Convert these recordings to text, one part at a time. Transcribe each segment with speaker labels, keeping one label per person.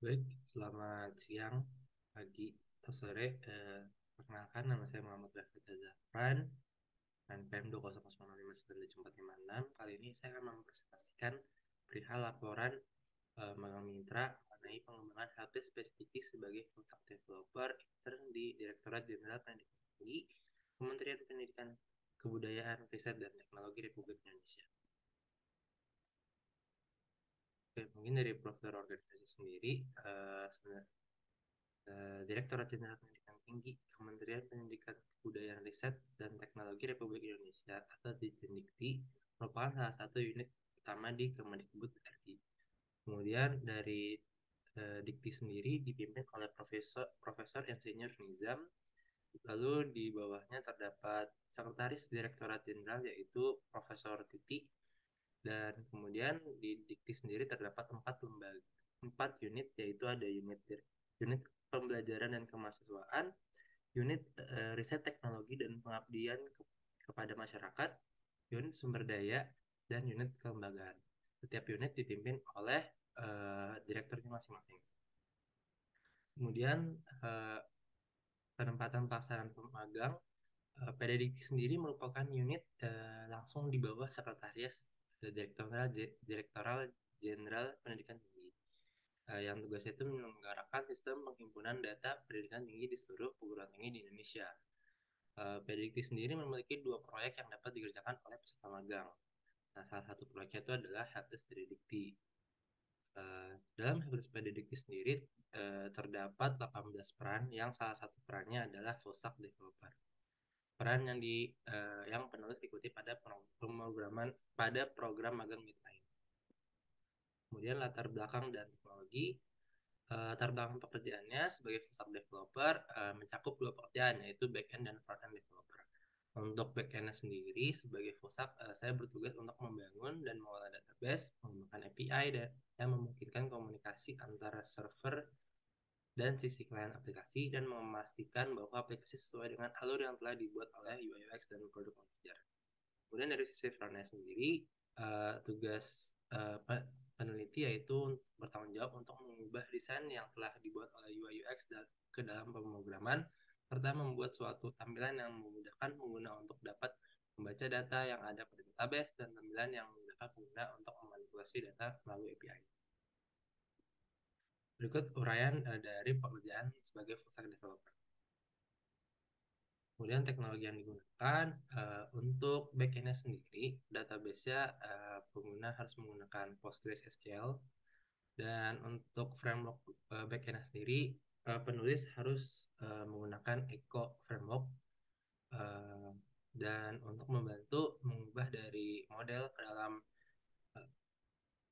Speaker 1: Baik, selamat siang, pagi, atau sore. Perkenalkan, nama saya Muhammad Raffi Zafran, NPM 200059456. Kali ini saya akan mempresentasikan perihal laporan Magang Mitra mengenai pengembangan helpdesk PDDT sebagai full stack developer intern di Direktorat Jenderal Pendidikan Tinggi, Kementerian Pendidikan, Kebudayaan, Riset, dan Teknologi Republik Indonesia. Oke, mungkin dari profil organisasi sendiri, Direktorat Jenderal Pendidikan Tinggi, Kementerian Pendidikan, Kebudayaan, Riset, dan Teknologi Republik Indonesia atau Dikti merupakan salah satu unit utama di Kemendikbud RI. Kemudian dari Dikti sendiri dipimpin oleh Profesor Insinyur Nizam. Lalu di bawahnya terdapat Sekretaris Direktorat Jenderal yaitu Profesor Titi. Dan kemudian di Dikti sendiri terdapat empat unit, yaitu ada unit pembelajaran dan kemahasiswaan, unit riset teknologi dan pengabdian kepada masyarakat, unit sumber daya, dan unit kelembagaan. Setiap unit dipimpin oleh direkturnya masing-masing. Kemudian penempatan pelaksanaan pemagang, PDDikti sendiri merupakan unit langsung di bawah Sekretariat Direktoral Jenderal Pendidikan Tinggi, yang tugasnya itu menyelenggarakan sistem penghimpunan data pendidikan tinggi di seluruh perguruan tinggi di Indonesia. PDDikti sendiri memiliki dua proyek yang dapat dikerjakan oleh peserta magang. Nah, salah satu proyeknya itu adalah Helpdesk PDDikti. Dalam Helpdesk PDDikti sendiri terdapat 18 peran yang salah satu perannya adalah full stack developer. Peran yang penulis ikuti pada program magang mitra ini. Kemudian latar belakang dan teknologi. Latar belakang pekerjaannya sebagai full stack developer mencakup dua pekerjaan, yaitu back-end dan front-end developer. Untuk back-end sendiri sebagai full stack, saya bertugas untuk membangun dan mengolah database, menggunakan API yang memungkinkan komunikasi antara server dan sisi klien aplikasi, dan memastikan bahwa aplikasi sesuai dengan alur yang telah dibuat oleh UI UX dan product manager. Kemudian dari sisi frontend sendiri, tugas peneliti yaitu bertanggung jawab untuk mengubah desain yang telah dibuat oleh UI UX ke dalam pemrograman, serta membuat suatu tampilan yang memudahkan pengguna untuk dapat membaca data yang ada pada database dan tampilan yang memudahkan pengguna untuk memanipulasi data melalui API. Berikut uraian dari pekerjaan sebagai full stack developer. Kemudian teknologi yang digunakan untuk backend-nya sendiri, database-nya pengguna harus menggunakan PostgreSQL, dan untuk framework backend-nya sendiri, penulis harus menggunakan Echo Framework, dan untuk membantu mengubah dari model ke dalam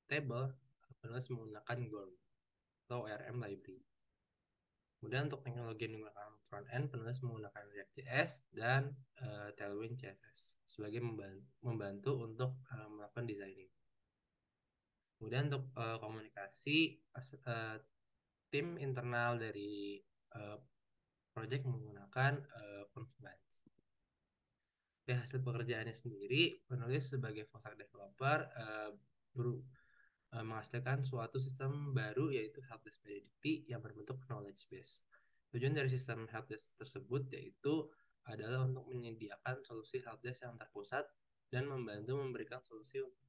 Speaker 1: table, penulis menggunakan GORM atau ORM library. Kemudian untuk teknologi yang digunakan front-end, penulis menggunakan React.js dan Tailwind CSS sebagai membantu untuk melakukan designing. Kemudian untuk komunikasi, tim internal dari project menggunakan Confluence. Oke, hasil pekerjaannya sendiri, penulis sebagai full stack developer menghasilkan suatu sistem baru, yaitu helpdesk PDDikti yang berbentuk knowledge base. Tujuan dari sistem helpdesk tersebut yaitu adalah untuk menyediakan solusi helpdesk yang terpusat dan membantu memberikan solusi untuk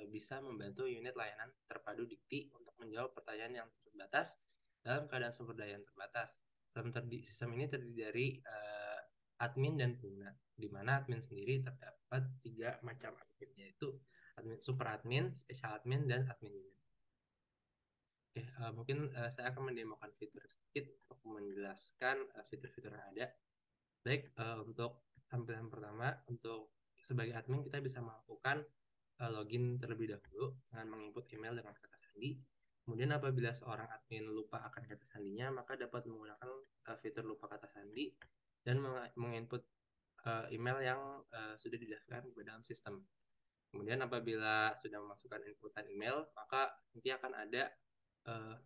Speaker 1: bisa membantu unit layanan terpadu Dikti untuk menjawab pertanyaan yang terbatas dalam keadaan sumber daya yang terbatas. Sistem ini terdiri dari admin dan pengguna, di mana admin sendiri terdapat 3 macam admin, yaitu admin, super admin, special admin, dan admin unit. Oke, mungkin saya akan mendemokan fitur sedikit untuk menjelaskan fitur-fitur yang ada. Baik, untuk tampilan pertama, untuk sebagai admin kita bisa melakukan login terlebih dahulu dengan menginput email dengan kata sandi. Kemudian apabila seorang admin lupa akan kata sandinya, maka dapat menggunakan fitur lupa kata sandi dan menginput email yang sudah didaftarkan ke dalam sistem. Kemudian apabila sudah memasukkan inputan email, maka nanti uh,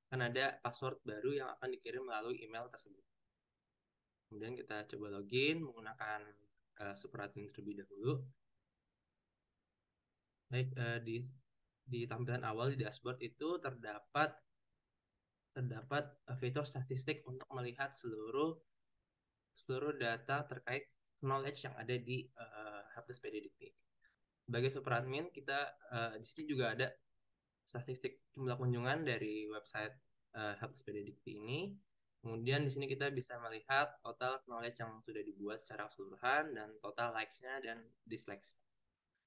Speaker 1: akan ada password baru yang akan dikirim melalui email tersebut. Kemudian kita coba login menggunakan super admin terlebih dahulu. Baik, di tampilan awal di dashboard itu terdapat terdapat fitur statistik untuk melihat seluruh seluruh data terkait knowledge yang ada di helpdesk PDDT. Sebagai superadmin, kita di sini juga ada statistik jumlah kunjungan dari website helpdesk PDDT ini. Kemudian di sini kita bisa melihat total knowledge yang sudah dibuat secara keseluruhan dan total likes-nya dan dislikes.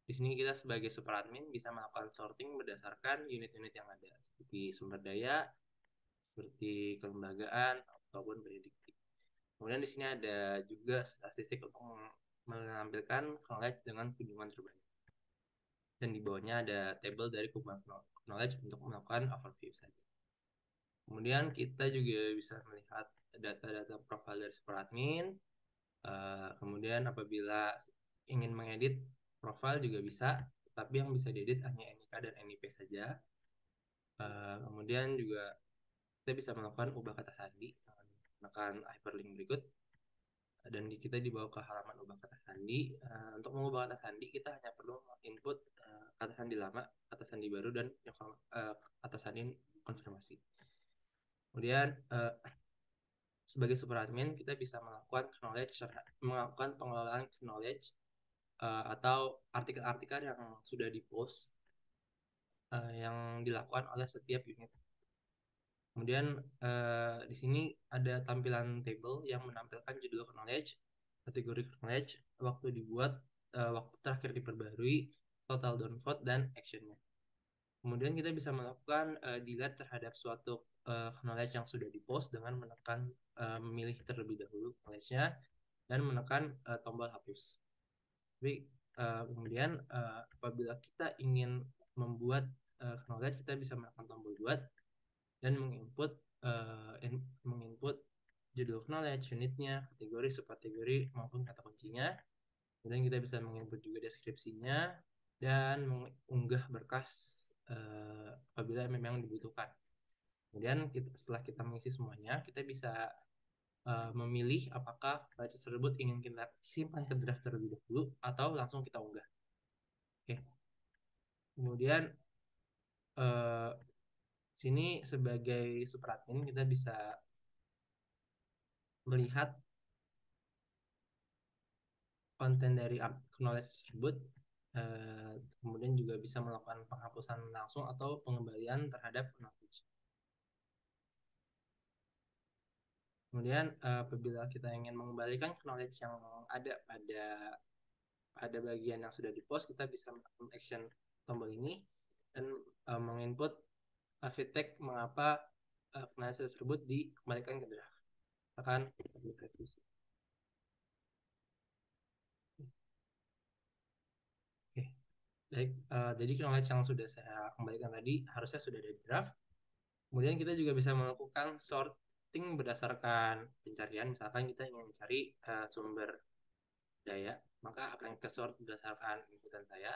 Speaker 1: Di sini kita sebagai superadmin bisa melakukan sorting berdasarkan unit-unit yang ada, seperti sumber daya, seperti kelembagaan, ataupun prediksi. Kemudian di sini ada juga statistik untuk menampilkan knowledge dengan kunjungan terbanyak. Dan di bawahnya ada table dari kumpulan knowledge untuk melakukan overview saja. Kemudian kita juga bisa melihat data-data profil dari superadmin. Kemudian apabila ingin mengedit profil juga bisa, tapi yang bisa diedit hanya NIK dan NIP saja. Kemudian juga kita bisa melakukan ubah kata sandi dengan menggunakan hyperlink berikut. Dan kita dibawa ke halaman ubah kata sandi. Untuk mengubah kata sandi kita hanya perlu input kata sandi lama, kata sandi baru, dan kata sandi konfirmasi. Kemudian sebagai superadmin kita bisa melakukan pengelolaan knowledge atau artikel-artikel yang sudah dipost yang dilakukan oleh setiap unit. Kemudian di sini ada tampilan table yang menampilkan judul knowledge, kategori knowledge, waktu dibuat, waktu terakhir diperbarui, total downvote, dan actionnya. Kemudian kita bisa melakukan delete terhadap suatu knowledge yang sudah dipost dengan menekan memilih terlebih dahulu knowledge-nya dan menekan tombol hapus. Tapi kemudian apabila kita ingin membuat knowledge, kita bisa menekan tombol buat dan menginput judul knowledge, unitnya, kategori, subkategori, maupun kata kuncinya. Kemudian kita bisa menginput juga deskripsinya dan mengunggah berkas apabila memang dibutuhkan. Kemudian setelah kita mengisi semuanya, kita bisa memilih apakah knowledge tersebut ingin kita simpan ke draft terlebih dahulu atau langsung kita unggah. Oke. Kemudian sini sebagai superadmin kita bisa melihat konten dari knowledge tersebut, kemudian juga bisa melakukan penghapusan langsung atau pengembalian terhadap knowledge. Kemudian apabila kita ingin mengembalikan knowledge yang ada pada bagian yang sudah di-post, kita bisa melakukan action tombol ini dan menginput feedback mengapa knowledge tersebut dikembalikan ke draft. Akan revisi. Oke. Baik, jadi knowledge yang sudah saya kembalikan tadi harusnya sudah ada di draft. Kemudian kita juga bisa melakukan sorting berdasarkan pencarian. Misalkan kita ingin mencari sumber daya, maka akan ke sort berdasarkan inputan saya.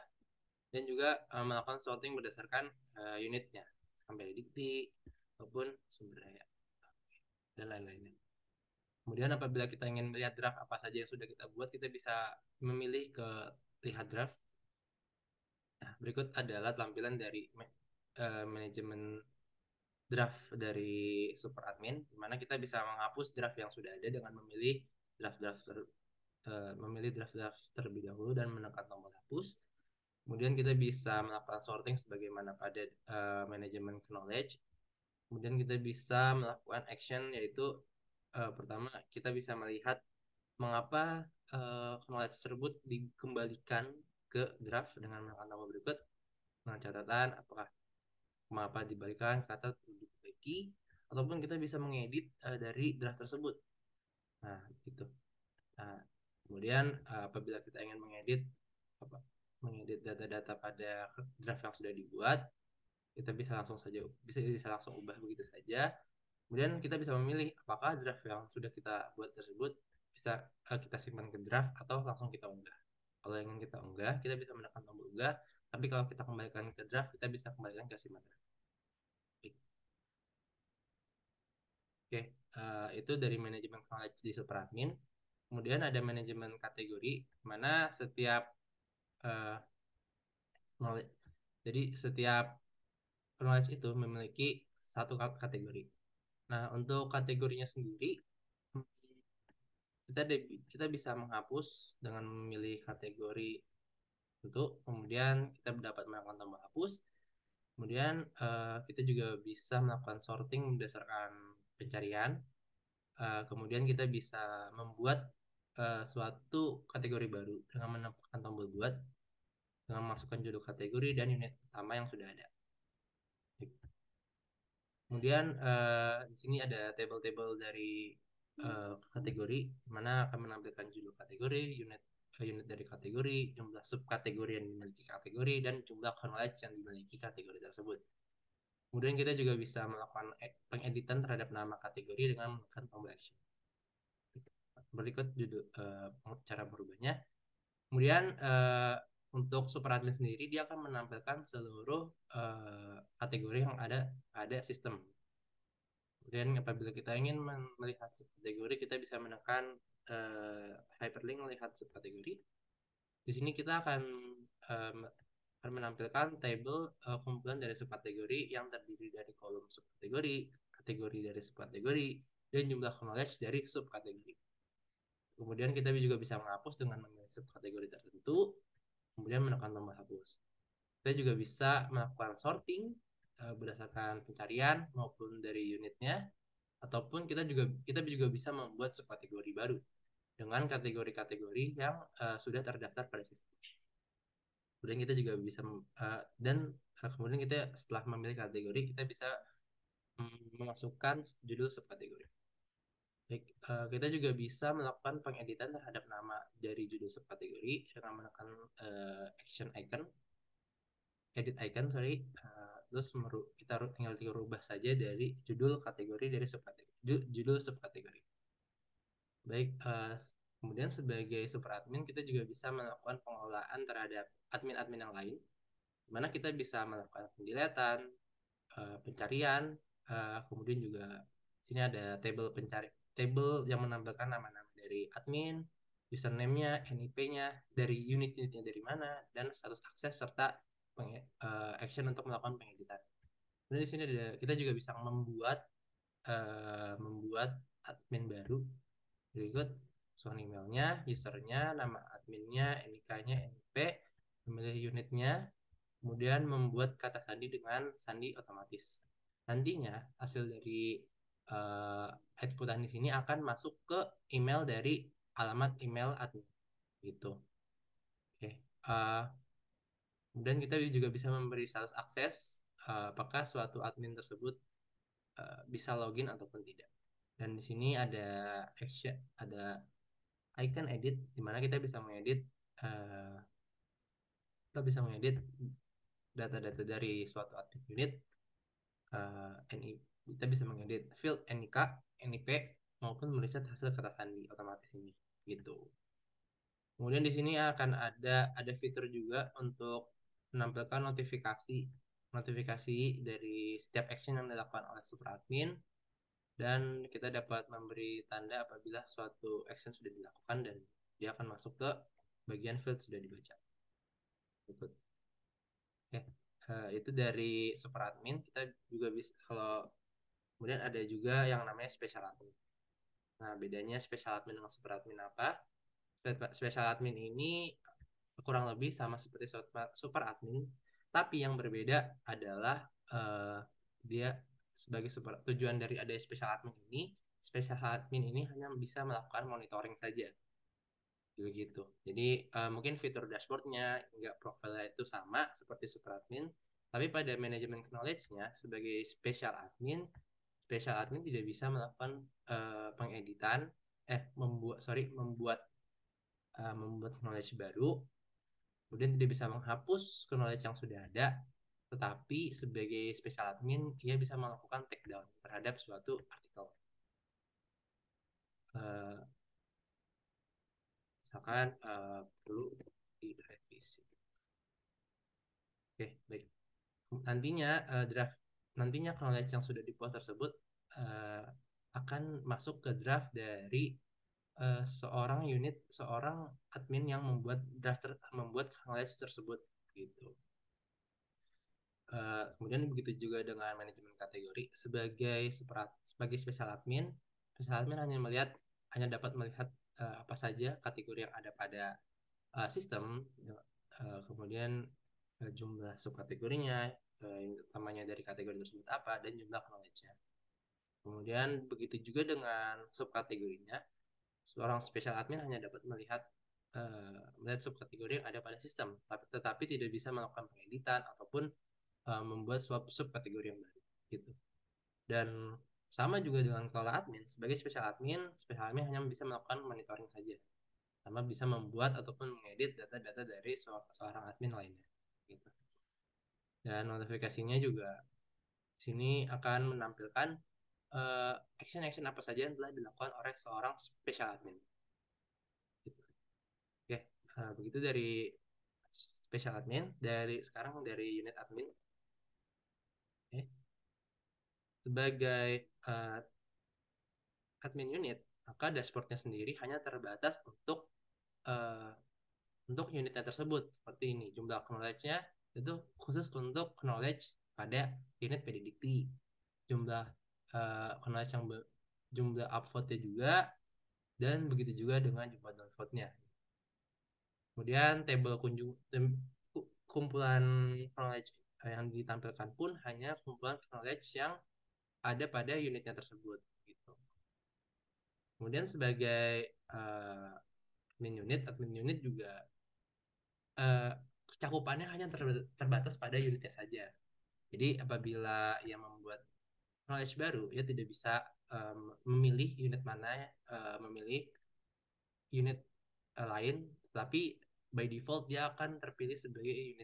Speaker 1: Dan juga melakukan sorting berdasarkan unitnya, sampai dikti ataupun sumber daya dan lain-lainnya. Kemudian apabila kita ingin melihat draft apa saja yang sudah kita buat, kita bisa memilih ke lihat draft. Nah, berikut adalah tampilan dari manajemen draft dari superadmin, di mana kita bisa menghapus draft yang sudah ada dengan memilih draft-draft terlebih dahulu dan menekan tombol hapus. Kemudian kita bisa melakukan sorting sebagaimana pada manajemen knowledge. Kemudian kita bisa melakukan action, yaitu pertama kita bisa melihat mengapa knowledge tersebut dikembalikan ke draft dengan menekan tombol berikut dengan catatan apakah mengapa dibalikan kata diperbaiki, ataupun kita bisa mengedit dari draft tersebut. Nah, gitu. Nah, kemudian apabila kita ingin mengedit data-data pada draft yang sudah dibuat, kita bisa langsung ubah begitu saja. Kemudian kita bisa memilih apakah draft yang sudah kita buat tersebut bisa kita simpan ke draft atau langsung kita unggah. Kalau ingin kita unggah, kita bisa menekan tombol unggah. Tapi kalau kita kembalikan ke draft, kita bisa kembalikan ke simpan draft. Oke, itu dari manajemen knowledge di superadmin. Kemudian ada manajemen kategori, mana setiap knowledge, jadi setiap knowledge itu memiliki satu kategori. Nah, untuk kategorinya sendiri, kita kita bisa menghapus dengan memilih kategori untuk kemudian kita dapat melakukan tambah hapus. Kemudian kita juga bisa melakukan sorting berdasarkan pencarian. Kemudian kita bisa membuat suatu kategori baru dengan menekan tombol buat, dengan memasukkan judul kategori dan unit utama yang sudah ada. Kemudian di sini ada table-table dari kategori, mana akan menampilkan judul kategori, unit dari kategori, jumlah subkategori yang dimiliki kategori, dan jumlah knowledge yang dimiliki kategori tersebut. Kemudian kita juga bisa melakukan pengeditan terhadap nama kategori dengan menekan tombol action. Berikut judul cara berubahnya. Kemudian untuk superadmin sendiri dia akan menampilkan seluruh kategori yang ada sistem. Kemudian apabila kita ingin melihat subkategori, kita bisa menekan hyperlink melihat subkategori. Di sini kita akan menampilkan table kumpulan dari subkategori yang terdiri dari kolom subkategori, kategori dari subkategori, dan jumlah knowledge dari subkategori. Kemudian kita juga bisa menghapus dengan memilih subkategori tertentu, kemudian menekan tombol hapus. Kita juga bisa melakukan sorting berdasarkan pencarian maupun dari unitnya, ataupun kita juga bisa membuat subkategori baru dengan kategori-kategori yang sudah terdaftar pada sistem. Kemudian kita juga bisa kemudian kita setelah memilih kategori kita bisa memasukkan judul subkategori. Baik, kita juga bisa melakukan pengeditan terhadap nama dari judul subkategori dengan menekan action icon, edit icon, sorry. Terus kita tinggal rubah saja dari judul kategori dari judul subkategori. Baik, kemudian sebagai super admin kita juga bisa melakukan pengelolaan terhadap admin-admin yang lain, di mana kita bisa melakukan pendiletan, pencarian, kemudian juga sini ada table yang menampilkan nama-nama dari admin, username-nya, NIP-nya, dari unit-unitnya dari mana, dan status akses serta action untuk melakukan pengeditan. Kemudian di sini kita juga bisa membuat admin baru. Berikut soal emailnya, usernya, nama adminnya, NIK-nya, NIP, memilih unitnya, kemudian membuat kata sandi dengan sandi otomatis. Nantinya hasil dari outputan di sini akan masuk ke email dari alamat email admin gitu. Oke. Kemudian kita juga bisa memberi status akses apakah suatu admin tersebut bisa login ataupun tidak. Dan di sini ada action, ada icon edit di mana kita bisa mengedit data-data dari suatu admin unit. Kita bisa mengedit field NIK, NIP maupun meriset hasil kata sandi otomatis ini gitu. Kemudian di sini akan ada fitur juga untuk menampilkan notifikasi dari setiap action yang dilakukan oleh super admin, dan kita dapat memberi tanda apabila suatu action sudah dilakukan dan dia akan masuk ke bagian field sudah dibaca. Oke. Itu dari super admin. Kita juga bisa kemudian ada juga yang namanya special admin. Nah, bedanya special admin dengan super admin apa? Special admin ini kurang lebih sama seperti super admin, tapi yang berbeda adalah dia sebagai tujuan dari ada special admin ini hanya bisa melakukan monitoring saja. Begitu. Jadi mungkin fitur dashboardnya hingga profilnya itu sama seperti super admin, tapi pada manajemen knowledge-nya sebagai special admin tidak bisa melakukan pengeditan, membuat knowledge baru, kemudian tidak bisa menghapus knowledge yang sudah ada, tetapi sebagai special admin ia bisa melakukan take down terhadap suatu artikel. Misalkan perlu direvisi. Oke, baik. Nantinya knowledge yang sudah dipost tersebut akan masuk ke draft dari seorang admin yang membuat knowledge tersebut gitu. Kemudian begitu juga dengan manajemen kategori sebagai special admin hanya dapat melihat apa saja kategori yang ada pada sistem, kemudian jumlah subkategorinya, yang utamanya dari kategori tersebut apa, dan jumlah knowledge-nya. Kemudian begitu juga dengan subkategorinya, seorang special admin hanya dapat melihat subkategori yang ada pada sistem, tetapi tidak bisa melakukan pengeditan ataupun membuat subkategori yang baru gitu. Dan sama juga dengan kelola admin, sebagai special admin hanya bisa melakukan monitoring saja, sama bisa membuat ataupun mengedit data-data dari seorang admin lainnya gitu. Dan notifikasinya juga sini akan menampilkan action-action apa saja yang telah dilakukan oleh seorang special admin gitu. Oke, begitu dari special admin. Dari unit admin. Oke. Sebagai admin unit, maka dashboardnya sendiri hanya terbatas uh, untuk unitnya tersebut. Seperti ini, jumlah knowledge-nya itu khusus untuk knowledge pada unit PDDikti. Jumlah knowledge jumlah upvote-nya juga, dan begitu juga dengan jumlah downvote-nya. Kemudian kumpulan knowledge yang ditampilkan pun hanya kumpulan knowledge yang ada pada unitnya tersebut gitu. Kemudian sebagai admin unit juga cakupannya hanya terbatas pada unitnya saja. Jadi apabila ia membuat knowledge baru, ia tidak bisa memilih unit mana, memilih unit lain, tapi by default dia akan terpilih sebagai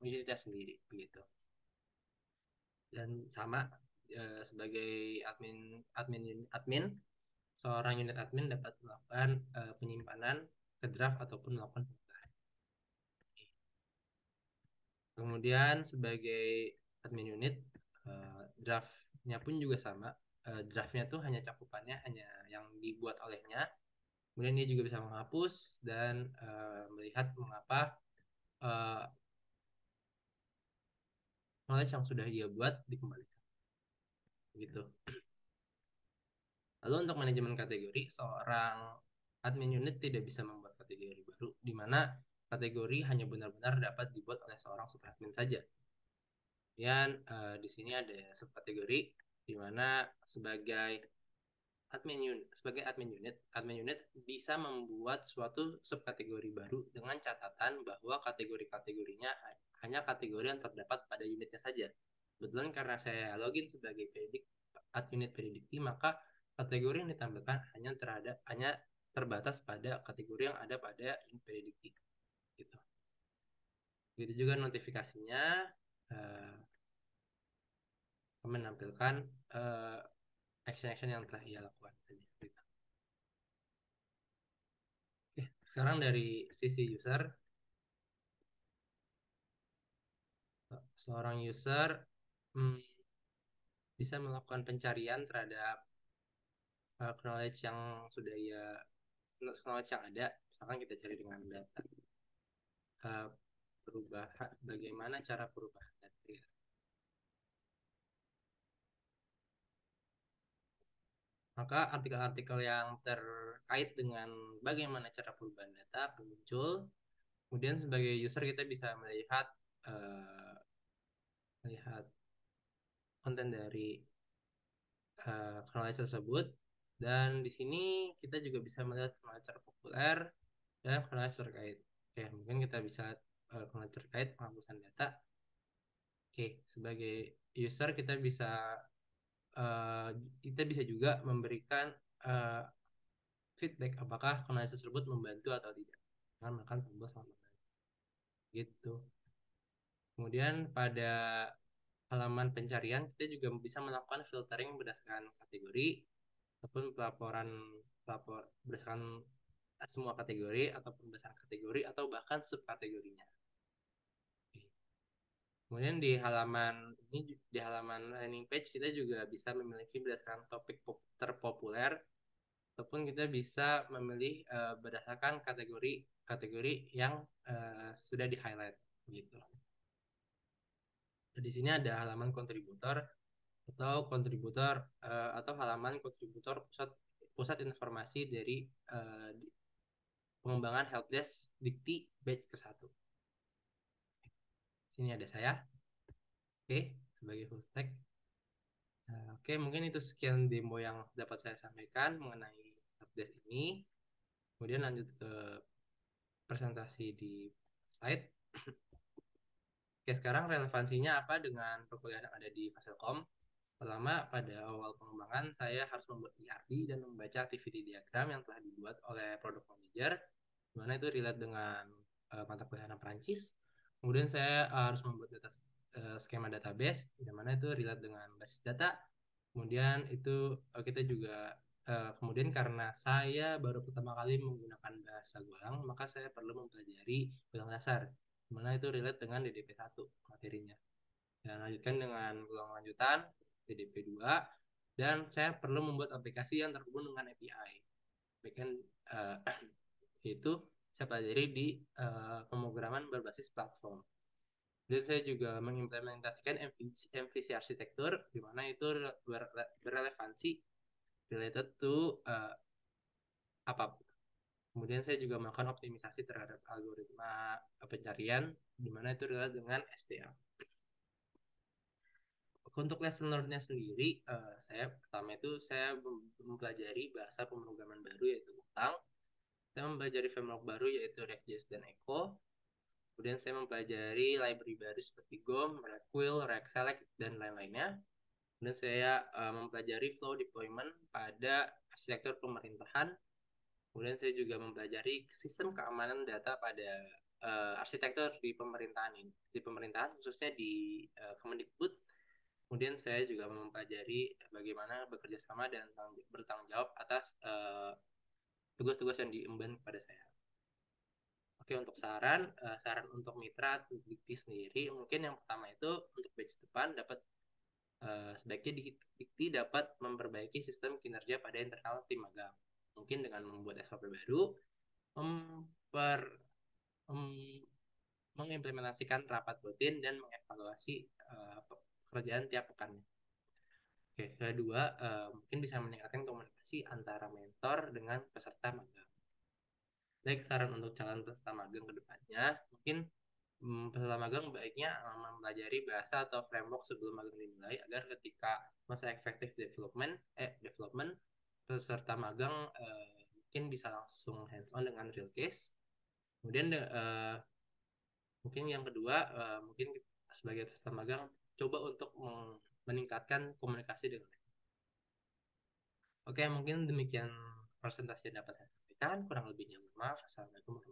Speaker 1: unitnya sendiri begitu. Dan sama sebagai admin, seorang unit admin dapat melakukan penyimpanan ke draft ataupun melakukan perubahan. Kemudian sebagai admin unit, draftnya pun juga sama. Draftnya tuh hanya cakupannya hanya yang dibuat olehnya. Kemudian dia juga bisa menghapus dan melihat mengapa knowledge yang sudah dia buat dikembalikan. Gitu. Lalu untuk manajemen kategori, seorang admin unit tidak bisa membuat kategori baru, di mana kategori hanya benar-benar dapat dibuat oleh seorang subadmin saja. Dan di sini ada subkategori, di mana sebagai admin unit bisa membuat suatu subkategori baru dengan catatan bahwa kategori-kategorinya hanya kategori yang terdapat pada unitnya saja. Kebetulan karena saya login sebagai unit predikti, maka kategori yang ditampilkan hanya terbatas pada kategori yang ada pada unit predikti. Gitu. Begitu juga notifikasinya menampilkan action-action yang telah ia lakukan. Oke, sekarang dari sisi user, seorang user bisa melakukan pencarian terhadap knowledge yang knowledge yang ada. Misalkan kita cari dengan data perubahan, bagaimana cara perubahan data. Maka artikel-artikel yang terkait dengan bagaimana cara perubahan data akan muncul. Kemudian sebagai user kita bisa melihat konten dari knowledge tersebut, dan di sini kita juga bisa melihat knowledge terpopuler dan knowledge terkait. Oke, mungkin kita bisa knowledge terkait penghapusan data. Oke, sebagai user kita bisa juga memberikan feedback apakah knowledge tersebut membantu atau tidak. Karena akan tombol sama gitu. Kemudian pada halaman pencarian kita juga bisa melakukan filtering berdasarkan kategori ataupun berdasarkan semua kategori ataupun berdasarkan kategori atau bahkan subkategorinya. Kemudian di halaman landing page kita juga bisa memiliki berdasarkan topik terpopuler ataupun kita bisa memilih berdasarkan kategori yang sudah di highlight gitu. Di sini ada halaman kontributor atau halaman kontributor pusat pusat informasi dari pengembangan helpdesk Dikti batch ke-1. Sini ada saya, oke, sebagai full stack. Nah, oke, mungkin itu sekian demo yang dapat saya sampaikan mengenai helpdesk ini. Kemudian lanjut ke presentasi di slide. Oke, sekarang relevansinya apa dengan perkuliahan yang ada di Fasilkom? Pertama, pada awal pengembangan, saya harus membuat ERD dan membaca activity diagram yang telah dibuat oleh product manager, di mana itu relate dengan mata kuliah Perancis. Kemudian saya harus membuat skema database, di mana itu relate dengan basis data. Kemudian itu kita juga kemudian karena saya baru pertama kali menggunakan bahasa Golang, maka saya perlu mempelajari Golang dasar, di mana itu relate dengan DDP 1 materinya. Dan lanjutkan dengan Golang lanjutan DDP 2, dan saya perlu membuat aplikasi yang terhubung dengan API backend, yaitu saya pelajari di pemrograman berbasis platform. Dan saya juga mengimplementasikan MVC arsitektur, di mana itu berrelevansi related to apapun. Kemudian saya juga melakukan optimisasi terhadap algoritma pencarian, di mana itu related dengan STL. Untuk lesson learn-nya sendiri, saya pertama itu saya mempelajari bahasa pemrograman baru yaitu Golang. Saya mempelajari framework baru yaitu React.js dan Echo. Kemudian saya mempelajari library baru seperti GOM, React React dan lain-lainnya. Kemudian saya mempelajari flow deployment pada arsitektur pemerintahan. Kemudian saya juga mempelajari sistem keamanan data pada arsitektur di pemerintahan khususnya di Kemendikbud. Kemudian saya juga mempelajari bagaimana bekerja sama dan bertanggung jawab atas tugas-tugas yang diemban kepada saya. Oke, untuk saran untuk mitra Dikti sendiri, mungkin yang pertama itu untuk batch depan sebaiknya Dikti dapat memperbaiki sistem kinerja pada internal tim magang. Mungkin dengan membuat SOP baru, memper, mengimplementasikan rapat rutin dan mengevaluasi pekerjaan tiap pekannya. Oke, kedua, mungkin bisa meningkatkan komunikasi antara mentor dengan peserta magang. Baik, saran untuk calon peserta magang ke depannya, mungkin peserta magang baiknya mempelajari bahasa atau framework sebelum magang dimulai agar ketika masa efektif development peserta magang mungkin bisa langsung hands on dengan real case. Kemudian mungkin yang kedua, mungkin sebagai peserta magang coba untuk meningkatkan komunikasi dengan. Oke, mungkin demikian presentasi yang dapat saya sampaikan. Kurang lebihnya mohon maaf. Assalamualaikum warahmatullahi wabarakatuh.